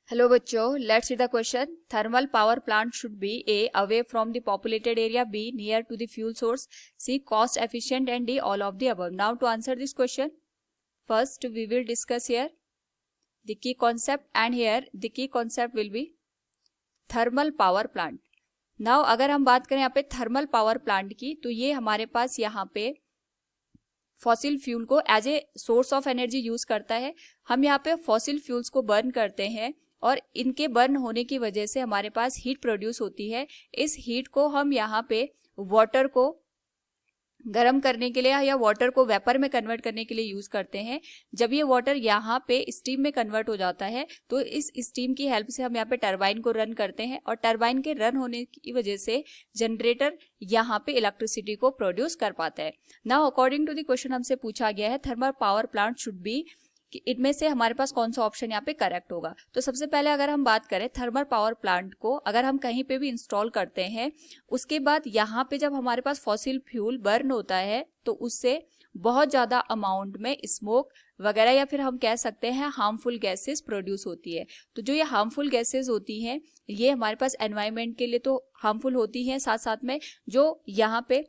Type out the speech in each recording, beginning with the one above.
Hello बच्चों, let's see the question. Thermal power plant should be a away from the populated area, b near to the fuel source, c cost efficient and d all of the above. Now to answer this question, first we will discuss here the key concept, and here the key concept will be thermal power plant. now अगर हम बात करें यहाँ पे thermal power plant की, तो ये हमारे पास यहाँ पे फॉसिल फ्यूल को as a source of energy use करता है. हम यहाँ पे फॉसिल फ्यूल्स को बर्न करते हैं और इनके बर्न होने की वजह से हमारे पास हीट प्रोड्यूस होती है. इस हीट को हम यहाँ पे वाटर को गर्म करने के लिए या वाटर को वेपर में कन्वर्ट करने के लिए यूज करते हैं. जब ये वाटर यहाँ पे स्टीम में कन्वर्ट हो जाता है तो इस स्टीम की हेल्प से हम यहाँ पे टरबाइन को रन करते हैं और टरबाइन के रन होने की वजह से जनरेटर यहाँ पे इलेक्ट्रिसिटी को प्रोड्यूस कर पाता है. Now according to the question हमसे पूछा गया है thermal power plant should be, कि इनमें से हमारे पास कौन सा ऑप्शन यहाँ पे करेक्ट होगा. तो सबसे पहले अगर हम बात करें थर्मल पावर प्लांट को अगर हम कहीं पे भी इंस्टॉल करते हैं, उसके बाद यहाँ पे जब हमारे पास फॉसिल फ्यूल बर्न होता है तो उससे बहुत ज्यादा अमाउंट में स्मोक वगैरह या फिर हम कह सकते हैं हार्मफुल गैसेस प्रोड्यूस होती है. तो जो ये हार्मफुल गैसेस होती हैं ये हमारे पास एनवायरमेंट के लिए तो हार्मफुल होती हैं, साथ साथ में जो यहाँ पे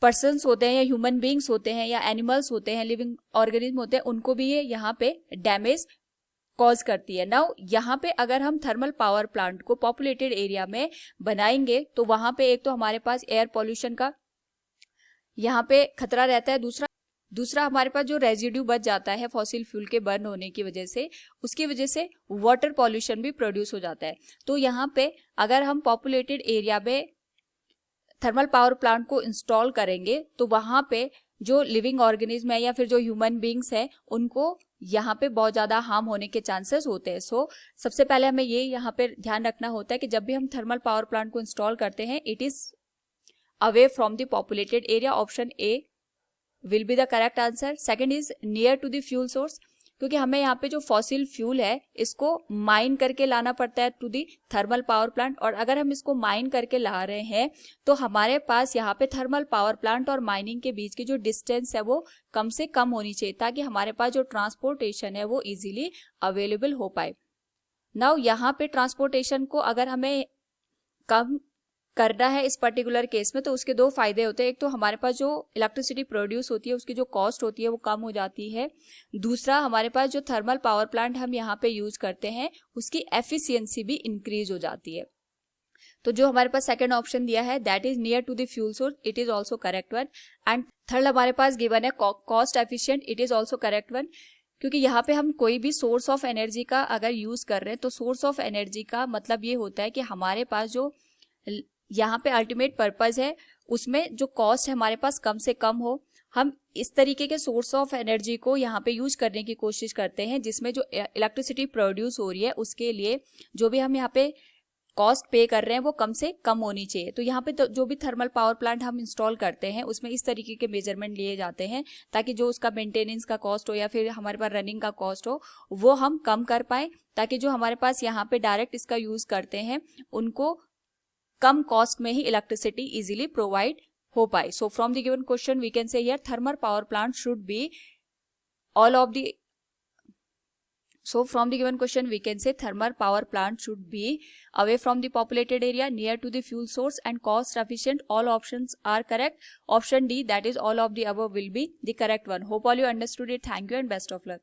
पर्सन्स होते हैं या ह्यूमन बीइंग्स होते हैं या एनिमल्स होते हैं, लिविंग ऑर्गेनिज्म होते हैं, उनको भी ये यहाँ पे डैमेज कॉज करती है. नाउ यहाँ पे अगर हम थर्मल पावर प्लांट को पॉपुलेटेड एरिया में बनाएंगे तो वहां पे एक तो हमारे पास एयर पॉल्यूशन का यहाँ पे खतरा रहता है, दूसरा हमारे पास जो रेजिड्यू बच जाता है फॉसिल फ्यूल के बर्न होने की वजह से, उसकी वजह से वाटर पॉल्यूशन भी प्रोड्यूस हो जाता है. तो यहाँ पे अगर हम पॉपुलेटेड एरिया में थर्मल पावर प्लांट को इंस्टॉल करेंगे तो वहां पे जो लिविंग ऑर्गेनिज्म है या फिर जो ह्यूमन बीइंग्स है उनको यहाँ पे बहुत ज्यादा हार्म होने के चांसेस होते हैं. सो सबसे पहले हमें ये यहाँ पे ध्यान रखना होता है कि जब भी हम थर्मल पावर प्लांट को इंस्टॉल करते हैं it is away from the populated area. Option a will be the correct answer. Second is near to the fuel source, क्योंकि हमें यहाँ पे जो फॉसिल फ्यूल है इसको माइन करके लाना पड़ता है to the thermal power plant, और अगर हम इसको माइन करके ला रहे हैं तो हमारे पास यहाँ पे थर्मल पावर प्लांट और माइनिंग के बीच की जो डिस्टेंस है वो कम से कम होनी चाहिए ताकि हमारे पास जो ट्रांसपोर्टेशन है वो इजीली अवेलेबल हो पाए. नाउ यहाँ पे ट्रांसपोर्टेशन को अगर हमें कम करना है इस पर्टिकुलर केस में तो उसके दो फायदे होते हैं. एक तो हमारे पास जो इलेक्ट्रिसिटी प्रोड्यूस होती है उसकी जो कॉस्ट होती है वो कम हो जाती है. दूसरा हमारे पास जो थर्मल पावर प्लांट हम यहाँ पे यूज करते हैं उसकी एफिशिएंसी भी इंक्रीज हो जाती है. तो जो हमारे पास सेकंड ऑप्शन दिया है that is near to the fuel source, it is also correct one. And third हमारे पास गिवन है cost efficient, it is also correct one. क्योंकि यहाँ पे हम कोई भी सोर्स ऑफ एनर्जी का अगर यूज कर रहे हैं तो सोर्स ऑफ एनर्जी का मतलब ये होता है कि हमारे पास जो यहाँ पे अल्टीमेट पर्पस है उसमें जो कॉस्ट है हमारे पास कम से कम हो. हम इस तरीके के सोर्स ऑफ एनर्जी को यहाँ पे यूज करने की कोशिश करते हैं जिसमें जो इलेक्ट्रिसिटी प्रोड्यूस हो रही है उसके लिए जो भी हम यहाँ पे कॉस्ट पे कर रहे हैं वो कम से कम होनी चाहिए. तो यहाँ पे तो जो भी थर्मल पावर प्लांट हम इंस्टॉल करते हैं उसमें इस तरीके के मेजरमेंट लिए जाते हैं ताकि जो उसका मेंटेनेंस का कॉस्ट हो या फिर हमारे पास रनिंग का कॉस्ट हो वो हम कम कर पाए, ताकि जो हमारे पास यहाँ पे डायरेक्ट इसका यूज करते हैं उनको कम कॉस्ट में ही इलेक्ट्रिसिटी इजीली प्रोवाइड हो पाए. So from the given question we can say here thermal power plant should be all of the So from the given question we can say thermal power plant should be away from the populated area, near to the fuel source and cost efficient. All options are correct. Option D, that is all of the above, will be the correct one. Hope all you understood it. Thank you and best of luck.